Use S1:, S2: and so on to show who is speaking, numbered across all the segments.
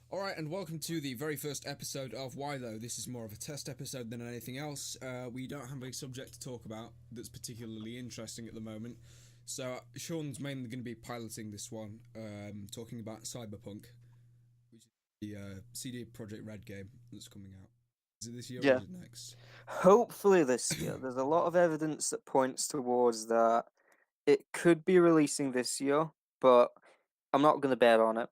S1: All right, and welcome to the very first episode of Why Though. This is more of a test episode than anything else. We don't have a subject to talk about that's particularly interesting at the moment. So Sean's mainly going to be piloting this one, talking about Cyberpunk, which is the CD Projekt Red game that's coming out. Is it this year or
S2: Yeah,
S1: is it next?
S2: hopefully this year. There's a lot of evidence that points towards that it could be releasing this year, but I'm not going to bet on it.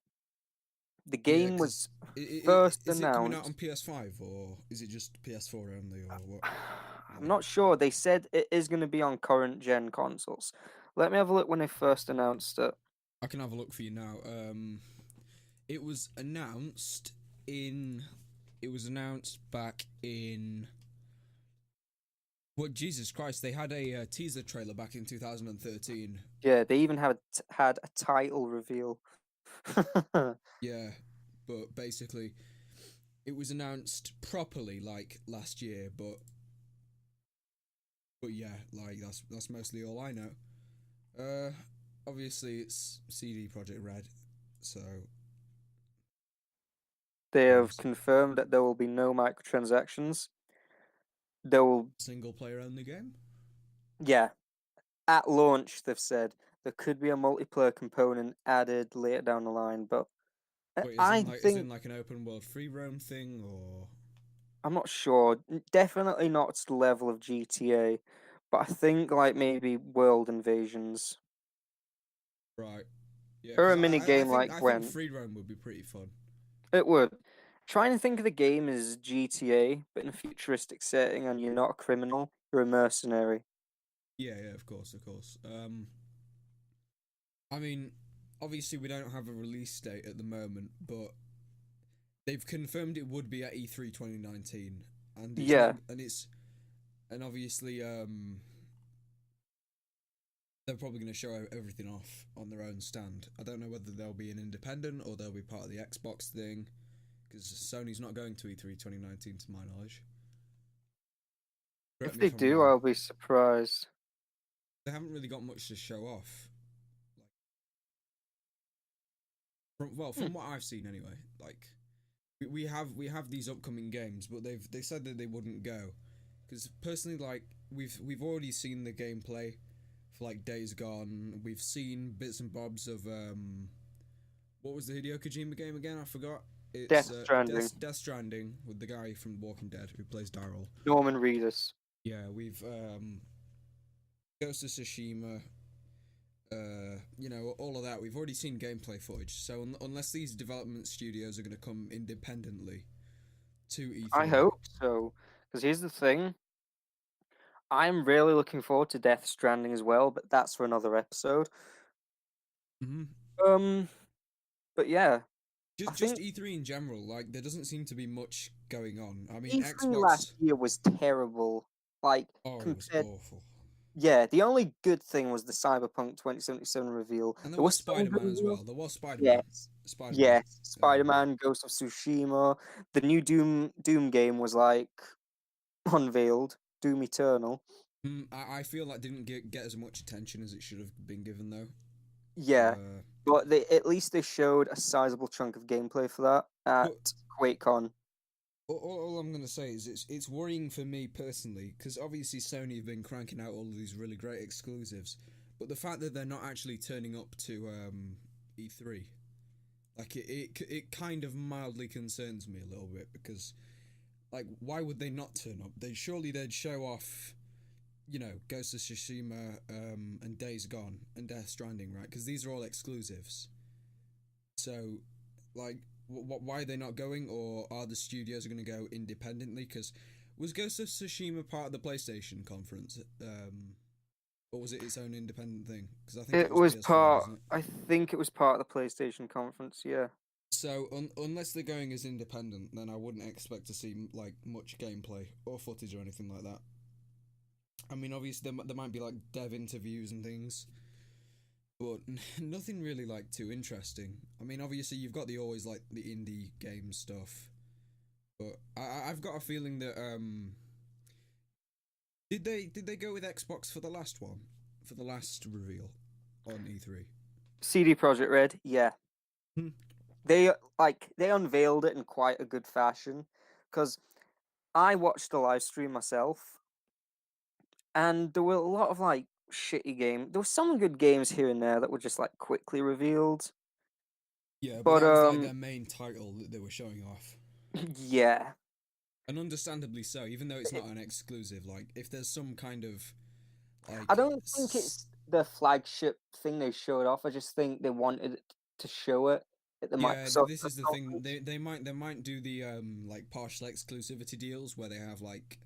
S2: The
S1: Yeah,
S2: game
S1: because
S2: was first
S1: is it coming out on
S2: announced.
S1: PS5 or is it just PS4 only or what?
S2: I'm
S1: Like,
S2: not sure. They said it is going to be on current gen consoles. Let me have a look when they first announced it.
S1: I can have a look for you now. It was announced in. It was announced back in. What Jesus Christ? They had a teaser trailer back in 2013.
S2: Yeah, they even had a title reveal.
S1: Yeah, but basically, it was announced properly like last year. But yeah, like that's mostly all I know. Uh, Obviously it's CD Project Red, so
S2: They have
S1: obviously
S2: confirmed that there will be no microtransactions. There will,
S1: single player only game.
S2: yeah, at launch, they've said there could be a multiplayer component added later down the line, but
S1: But
S2: I
S1: is
S2: think
S1: in like an open world free roam thing or
S2: I'm not sure. Definitely not to the level of GTA, but I think like maybe world invasions
S1: right? Yeah,
S2: or
S1: because
S2: a mini game like
S1: I think
S2: Gwent.
S1: free roam would be pretty fun.
S2: It would. Trying to think of the game as GTA, but in a futuristic setting, and you're not a criminal, you're a mercenary.
S1: Yeah, yeah, of course. I mean, obviously we don't have a release date at the moment, but they've confirmed it would be at E3 2019, and it's not,
S2: Yeah,
S1: and obviously they're probably going to show everything off on their own stand. I don't know whether they'll be an independent or they'll be part of the Xbox thing, because Sony's not going to E3 2019 to my knowledge. Correct
S2: if
S1: me
S2: they
S1: if I'm
S2: do,
S1: wrong.
S2: I'll be surprised.
S1: They haven't really got much to show off.
S2: Hmm.
S1: From what I've seen anyway, like we have these upcoming games, but they said that they wouldn't go because personally, like we've already seen the gameplay for like Days Gone. We've seen bits and bobs of what was the Hideo Kojima game again? I forgot. It's
S2: Death Stranding,
S1: Death Stranding with the guy from Walking Dead who plays Daryl.
S2: Norman Reedus.
S1: Yeah, we've Ghost of Tsushima. All of that. We've already seen gameplay footage, so unless these development studios are going to come independently to
S2: I
S1: E3.
S2: hope so. Because here's the thing. I'm really looking forward to Death Stranding as well, but that's for another episode.
S1: Mm-hmm.
S2: Um, but yeah, I
S1: Just
S2: think
S1: E3 in general, like there doesn't seem to be much going on. I mean,
S2: E3 last
S1: Xbox.
S2: year was terrible. Like
S1: Oh, it was
S2: compared,
S1: awful.
S2: yeah, the only good thing was the Cyberpunk 2077 reveal.
S1: And there
S2: There were
S1: was
S2: some
S1: Spider
S2: good
S1: Man as well.
S2: reveals.
S1: There was Spider Man.
S2: Yes,
S1: Spider Man.
S2: yes, Spider-Man, Ghost of Tsushima, the new Doom game was like unveiled, Doom Eternal.
S1: I feel that didn't get as much attention as it should have been given though.
S2: Yeah,
S1: Uh,
S2: but they at least they showed a sizable chunk of gameplay for that
S1: but
S2: at QuakeCon.
S1: all I'm gonna say is it's worrying for me personally because obviously Sony have been cranking out all of these really great exclusives, but the fact that they're not actually turning up to E3, like it kind of mildly concerns me a little bit because like why would they not turn up? They'd show off, Ghost of Tsushima, and Days Gone and Death Stranding, right? Because these are all exclusives. So, like, why are they not going, or are the studios going to go independently? Because was Ghost of Tsushima part of the PlayStation conference, or was it its own independent thing? Because I think it
S2: It
S1: was
S2: was
S1: PS4,
S2: part.
S1: wasn't it?
S2: I think it was part of the PlayStation conference. Yeah.
S1: So unless they're going as independent, then I wouldn't expect to see like much gameplay or footage or anything like that. I mean, obviously there might be like dev interviews and things, but nothing really like too interesting. I mean, obviously you've got the always like the indie game stuff, but I've got a feeling that did they go with Xbox for the last one, for the last reveal on E3?
S2: CD Project Red. Yeah. they they unveiled it in quite a good fashion because I watched the live stream myself, and there were a lot of shitty game. There were some good games here and there that were just quickly revealed,
S1: Yeah, but
S2: but
S1: that was like their main title that they were showing off.
S2: yeah,
S1: And understandably so, even though it's not an exclusive. Like, if there's some kind of
S2: I
S1: like,
S2: don't think it's the flagship thing they showed off. I just think they wanted to show it at the
S1: yeah,
S2: Microsoft
S1: this
S2: press
S1: is the thing.
S2: conference.
S1: They might do the like partial exclusivity deals where they have like,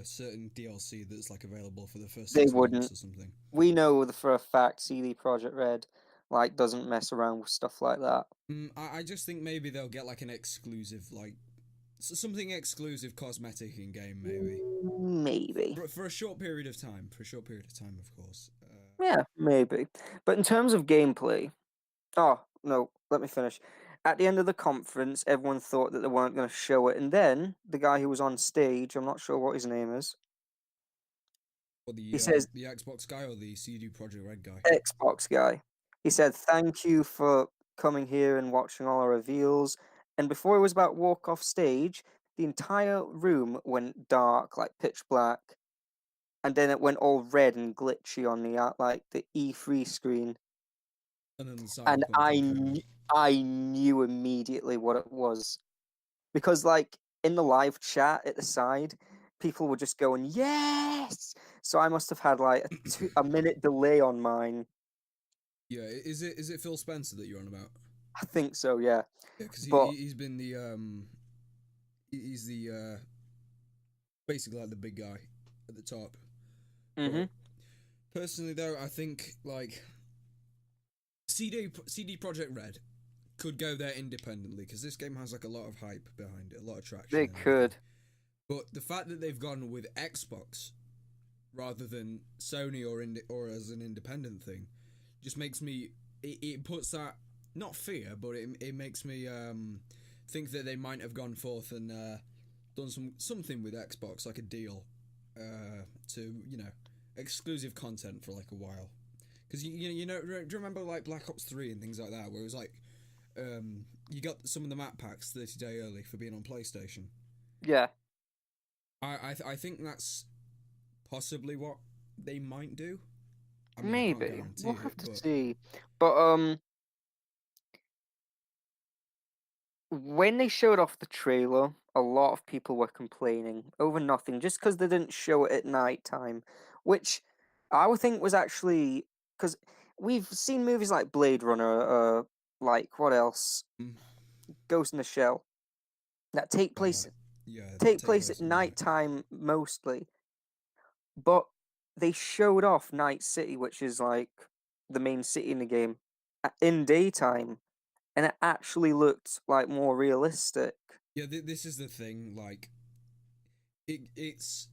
S1: certain DLC that's like available for the first
S2: They
S1: 6 months
S2: wouldn't.
S1: or something.
S2: We know for a fact CD Projekt Red doesn't mess around with stuff like that.
S1: I just think maybe they'll get like an exclusive, like something exclusive cosmetic in game, maybe
S2: Maybe.
S1: for a short period of time. For a short period of time, of course.
S2: Yeah, maybe. But in terms of gameplay, oh, no, let me finish. At the end of the conference, everyone thought that they weren't going to show it, and then the guy who was on stage, I'm not sure what his name is,
S1: Or
S2: he says,
S1: the Xbox guy or the CD Projekt Red guy.
S2: Xbox guy, he said, "Thank you for coming here and watching all our reveals." And before he was about to walk off stage, the entire room went dark, like pitch black, and then it went all red and glitchy on the E3 screen.
S1: And then the
S2: And
S1: Cyberpunk thing came on.
S2: I knew immediately what it was because in the live chat at the side, people were just going yes. So I must have had a minute delay on mine.
S1: Yeah, is it Phil Spencer that you're on about?
S2: I think so, yeah.
S1: Yeah, because
S2: But
S1: he's been the he's the basically like the big guy at the top. But
S2: hmm
S1: personally, though, I think like CD Project Red could go there independently because this game has like a lot of hype behind it, a lot of traction
S2: they
S1: and everything.
S2: could.
S1: But the fact that they've gone with Xbox rather than Sony or as an independent thing just makes me it puts that not fear, but it makes me think that they might have gone forth and done something with Xbox, like a deal to exclusive content for like a while. Because do you remember like Black Ops 3 and things like that, where it was like you got some of the map packs 30-day early for being on PlayStation.
S2: Yeah,
S1: I think that's possibly what they might do. I mean, I can't
S2: maybe.
S1: guarantee
S2: We'll have
S1: it,
S2: to
S1: but
S2: see. But when they showed off the trailer, a lot of people were complaining over nothing just because they didn't show it at night time, which I would think was actually because we've seen movies like Blade Runner, what else?
S1: mm,
S2: Ghost in the Shell that
S1: uh, yeah,
S2: take
S1: take
S2: place at
S1: place at night.
S2: night time mostly, but they showed off Night City, which is the main city in the game, in daytime, and it actually looked more realistic.
S1: Yeah, this is the thing. Like, it's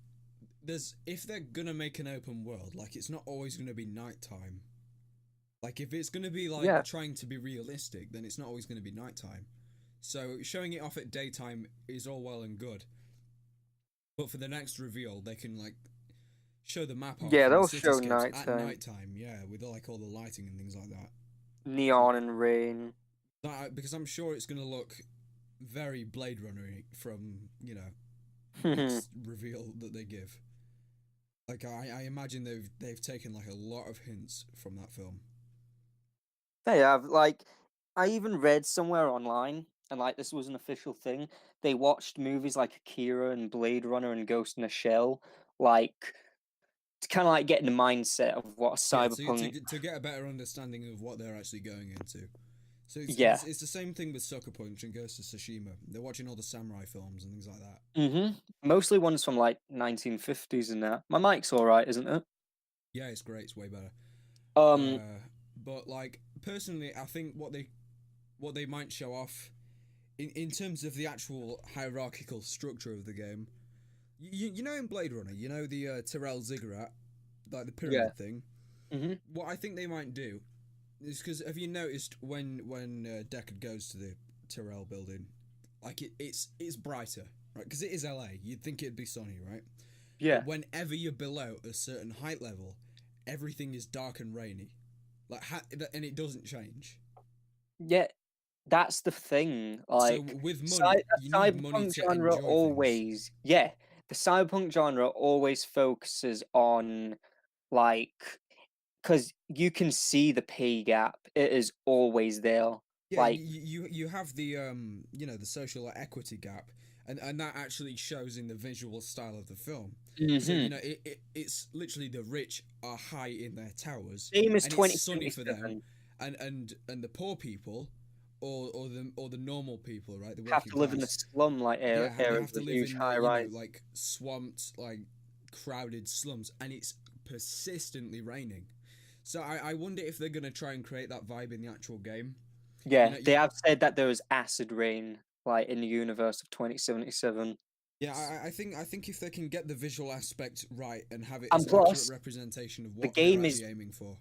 S1: there's if they're gonna make an open world, like it's not always gonna be nighttime. Like, if it's gonna be like
S2: Yeah.
S1: trying to be realistic, then it's not always gonna be nighttime. So showing it off at daytime is all well and good, but for the next reveal, they can like show the map off
S2: Yeah,
S1: and the
S2: they'll show
S1: cityscapes at
S2: nighttime,
S1: nighttime. Yeah, with like all the lighting and things like that.
S2: neon and rain.
S1: Because I'm sure it's gonna look very Blade Runner from
S2: They
S1: next reveal that they give. Like I imagine they've taken like a lot of hints from that film.
S2: have I even read somewhere online, and this was an official thing. They watched movies like Akira and Blade Runner and Ghost in a Shell, to kind of get in the mindset of what a
S1: Yeah, to
S2: cyberpunk.
S1: get a better understanding of what they're actually going into. So
S2: Yeah.
S1: it's the same thing with Sucker Punch and Ghost of Tsushima. They're watching all the samurai films and things like that.
S2: Mostly ones from 1950s and that. My mic's all right, isn't it?
S1: Yeah, it's great. It's way better.
S2: Um.
S1: But like personally, I think what they might show off in terms of the actual hierarchical structure of the game. You know in Blade Runner, you know the Tyrell ziggurat, like the
S2: Yeah.
S1: pyramid thing.
S2: Mhm.
S1: What I think they might do is because have you noticed when Deckard goes to the Tyrell building, like it's brighter, right? Because it is LA. You'd think it'd be sunny, right?
S2: Yeah.
S1: But whenever you're below a certain height level, everything is dark and rainy, like and it doesn't change.
S2: Yeah. That's the thing.
S1: So
S2: Like,
S1: with money, you
S2: the
S1: need money
S2: cyberpunk
S1: to
S2: genre
S1: enjoy things.
S2: always, yeah, the cyberpunk genre always focuses on like, because you can see the pay gap. It is always there.
S1: Yeah,
S2: Like,
S1: you have the the social equity gap, and that actually shows in the visual style of the film. So
S2: hmm
S1: it's literally the rich are high in their towers,
S2: same as
S1: and it's sunny for them,
S2: 2077.
S1: and the poor people, or the normal people, right, the
S2: Have
S1: working
S2: to live in the
S1: class,
S2: slum like
S1: yeah, they
S2: areas
S1: have to
S2: with
S1: live
S2: huge
S1: in the
S2: high rise.
S1: like swamped, like crowded slums, and it's persistently raining. So I wonder if they're gonna try and create that vibe in the actual game. You
S2: Yeah,
S1: know,
S2: they
S1: you,
S2: have said that there was acid rain like in the universe of 2077.
S1: yeah, I think if they can get the visual aspect right and have it as
S2: And
S1: an accurate
S2: plus,
S1: representation of
S2: the
S1: what they're
S2: game is
S1: actually aiming for.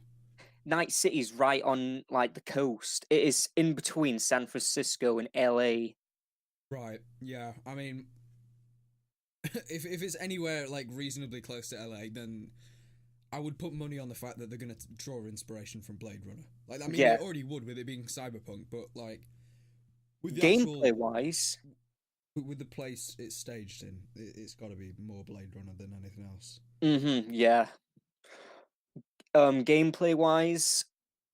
S2: Night City's right on like the coast. It is in between San Francisco and LA.
S1: Right. Yeah. I mean, if it's anywhere like reasonably close to LA, then I would put money on the fact that they're gonna draw inspiration from Blade Runner. Like, I mean, they
S2: Yeah,
S1: already would with it being cyberpunk, but like with the
S2: gameplay
S1: actual
S2: wise,
S1: with the place it's staged in, it's got to be more Blade Runner than anything else.
S2: yeah. Gameplay wise,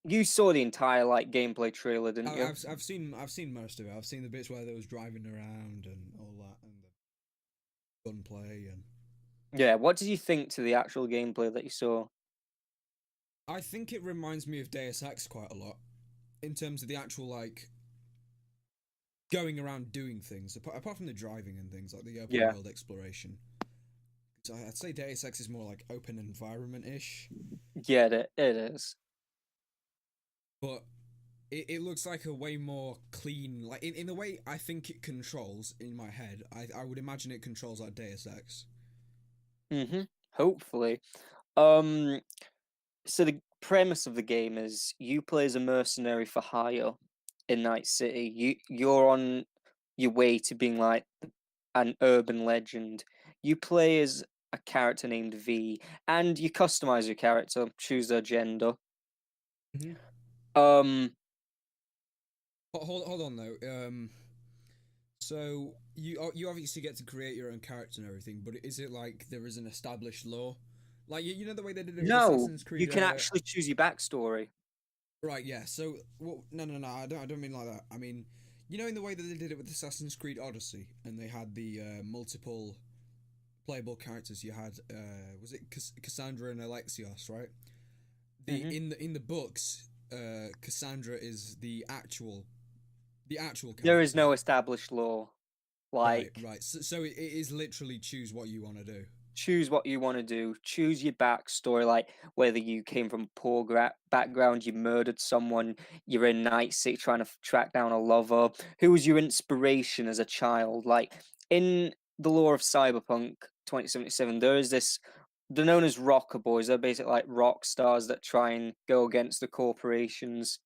S2: you saw the entire like gameplay trailer, didn't you?
S1: I've seen most of it. I've seen the bits where they was driving around and all that, and the gunplay, and
S2: Yeah, what did you think to the actual gameplay that you saw?
S1: I think it reminds me of Deus Ex quite a lot in terms of the actual like going around doing things, apart from the driving and things like the open
S2: Yeah,
S1: world exploration. So I'd say Deus Ex is more like open environment ish,
S2: yeah, it is.
S1: but it looks like a way more clean, like in the way I think it controls in my head. I would imagine it controls like Deus Ex.
S2: Hopefully. Um, so the premise of the game is you play as a mercenary for hire in Night City. You're on your way to being like an urban legend. You play as a character named V, and you customize your character, choose their gender.
S1: Mm-hmm.
S2: Um,
S1: Hold on though. So you obviously get to create your own character and everything, but is it like there is an established law, like you know the way they did it with
S2: no,
S1: Assassin's
S2: you
S1: Creed?
S2: can actually choose your backstory.
S1: Right, yeah. So no. I don't mean like that. I mean, in the way that they did it with Assassin's Creed Odyssey, and they had the multiple playable characters. You had was it Cassandra and Alexios, right? The
S2: hmm
S1: in the books, Cassandra is the actual
S2: There is
S1: character.
S2: no established law.
S1: Right,
S2: Like,
S1: right. So it is literally choose what you want to do.
S2: choose what you want to do, choose your backstory, like whether you came from a poor background, you murdered someone, you're in Night City trying to track down a lover, who was your inspiration as a child. Like, in the lore of Cyberpunk 2077, there is this, they're known as rocker boys. They're basically like rock stars that try and go against the corporations.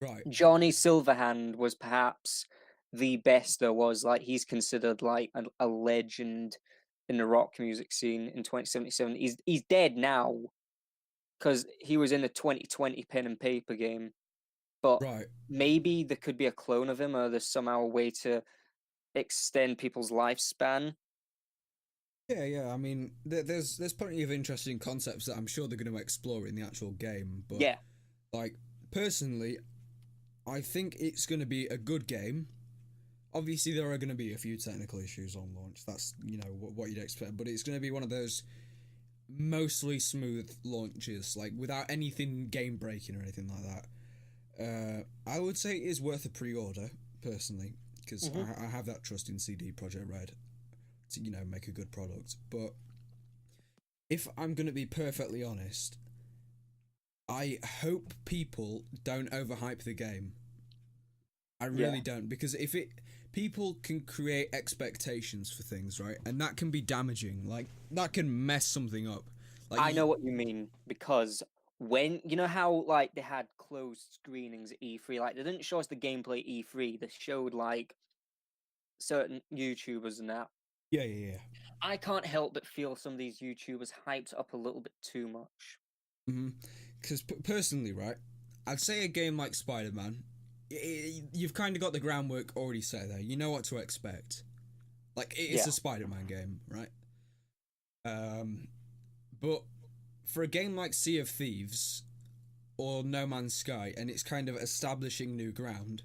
S1: Right,
S2: Johnny Silverhand was perhaps the best there was. Like, he's considered like a legend in the rock music scene in 2077. He's dead now because he was in the 2020 pen and paper game. But
S1: right.
S2: maybe there could be a clone of him, or there's somehow a way to extend people's lifespan.
S1: Yeah, yeah. I mean, there's plenty of interesting concepts that I'm sure they're going to explore in the actual game. But
S2: Yeah.
S1: like personally, I think it's going to be a good game. Obviously, there are going to be a few technical issues on launch. That's what you'd expect. But it's going to be one of those mostly smooth launches, like without anything game breaking or anything like that. I would say it is worth a pre-order personally because
S2: hmm
S1: I have that trust in CD Projekt Red to make a good product. But if I'm going to be perfectly honest, I hope people don't overhype the game. I
S2: Yeah.
S1: really don't, because if it people can create expectations for things, right, and that can be damaging. Like that can mess something up. Like
S2: I know what you mean because when you know how like they had closed screenings at E3, like they didn't show us the gameplay at E3, they showed like certain YouTubers and that.
S1: yeah, yeah, yeah.
S2: I can't help but feel some of these YouTubers hyped up a little bit too much.
S1: Because personally, right, I'd say a game like Spider-Man. you've kind of got the groundwork already set there. You know what to expect. Like it's
S2: Yeah.
S1: a Spider-Man game, right? But for a game like Sea of Thieves or No Man's Sky, and it's kind of establishing new ground,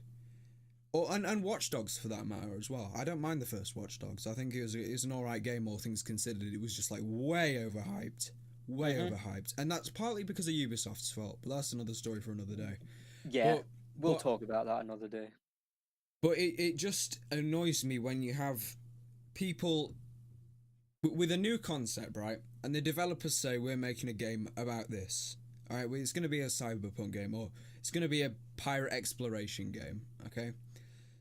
S1: and Watch Dogs for that matter as well. I don't mind the first Watch Dogs. I think it was an alright game, all things considered. It was just like way overhyped, and that's partly because of Ubisoft's fault. But that's another story for another day.
S2: Yeah, we'll
S1: but
S2: talk about that another day.
S1: But it just annoys me when you have people with a new concept, right? And the developers say we're making a game about this. All right, well, it's going to be a cyberpunk game, or it's going to be a pirate exploration game. Okay,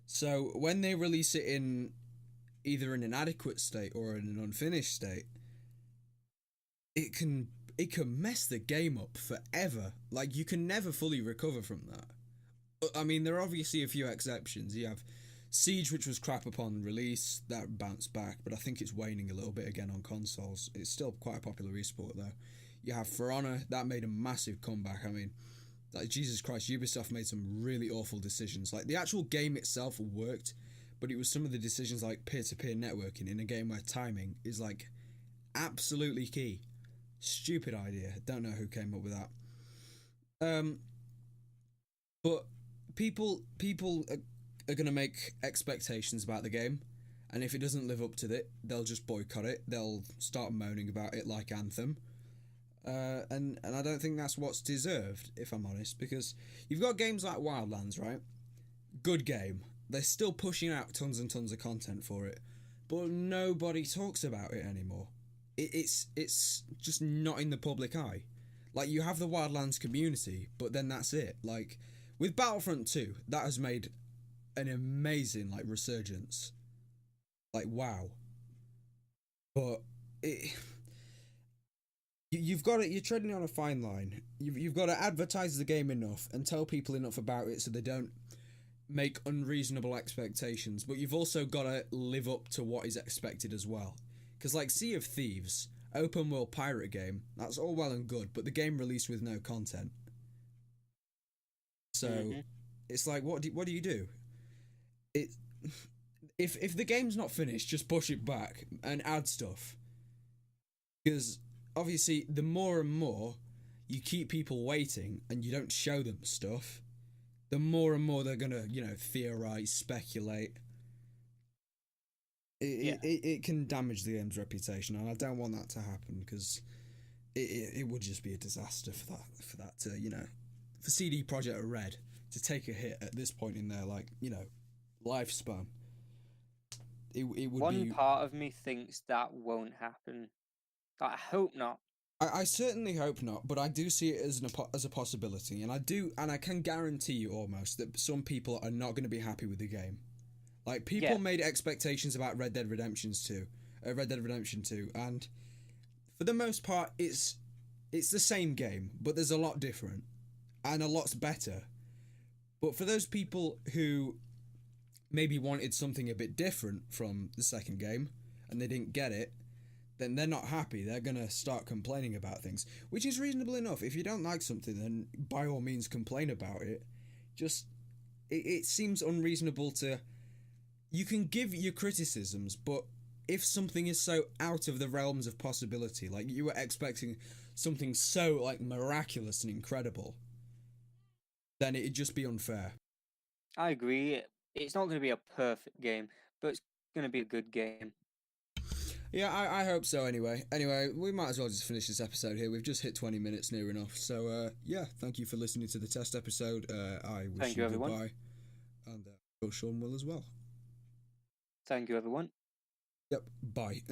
S1: so when they release it in either an inadequate state or in an unfinished state, it can mess the game up forever. Like you can never fully recover from that. I mean, there are obviously a few exceptions. You have Siege, which was crap upon release, that bounced back, but I think it's waning a little bit again on consoles. It's still quite a popular esport though. You have For Honor, that made a massive comeback. I mean, like Jesus Christ, Ubisoft made some really awful decisions. Like the actual game itself worked, but it was some of the decisions like peer-to-peer networking in a game where timing is like absolutely key. Stupid idea. Don't know who came up with that. But people are going to make expectations about the game, and if it doesn't live up to it, they'll just boycott it. They'll start moaning about it like Anthem. And I don't think that's what's deserved, if I'm honest, because you've got games like Wildlands, right? Good game. They're still pushing out tons and tons of content for it, but nobody talks about it anymore. It's just not in the public eye. Like, you have the Wildlands community, but then that's it. Like, with Battlefront 2, that has made an amazing, like, resurgence. Like, wow. But you've got it. You're treading on a fine line. You've got to advertise the game enough and tell people enough about it so they don't make unreasonable expectations. But you've also got to live up to what is expected as well. Because like Sea of Thieves, open world pirate game, that's all well and good, but the game released with no content. So it's like, what do you do? It if the game's not finished, just push it back and add stuff. Because obviously, the more and more you keep people waiting and you don't show them stuff, the more and more they're gonna, theorize, speculate. It can damage the game's reputation, and I don't want that to happen because it would just be a disaster for that to, for CD Projekt Red to take a hit at this point in their lifespan. It would
S2: One part of me thinks that won't happen. I hope not.
S1: I certainly hope not, but I do see it as a possibility, and I can guarantee you almost that some people are not going to be happy with the game. Like, people made expectations about Red Dead Redemption 2, and for the most part, it's the same game, but there's a lot different, and a lot's better. But for those people who maybe wanted something a bit different from the second game, and they didn't get it, then they're not happy. They're going to start complaining about things, which is reasonable enough. If you don't like something, then by all means complain about it. Just, it seems unreasonable to... You can give your criticisms, but if something is so out of the realms of possibility, like you were expecting something so like miraculous and incredible, then it'd just be unfair.
S2: I agree. It's not going to be a perfect game, but it's going to be a good game.
S1: Yeah, I hope so anyway. Anyway, we might as well just finish this episode here. We've just hit 20 minutes near enough. So, yeah, thank you for listening to the test episode. I wish you
S2: everyone.
S1: goodbye. And Sean will as well.
S2: Thank you, everyone.
S1: Yep, bye.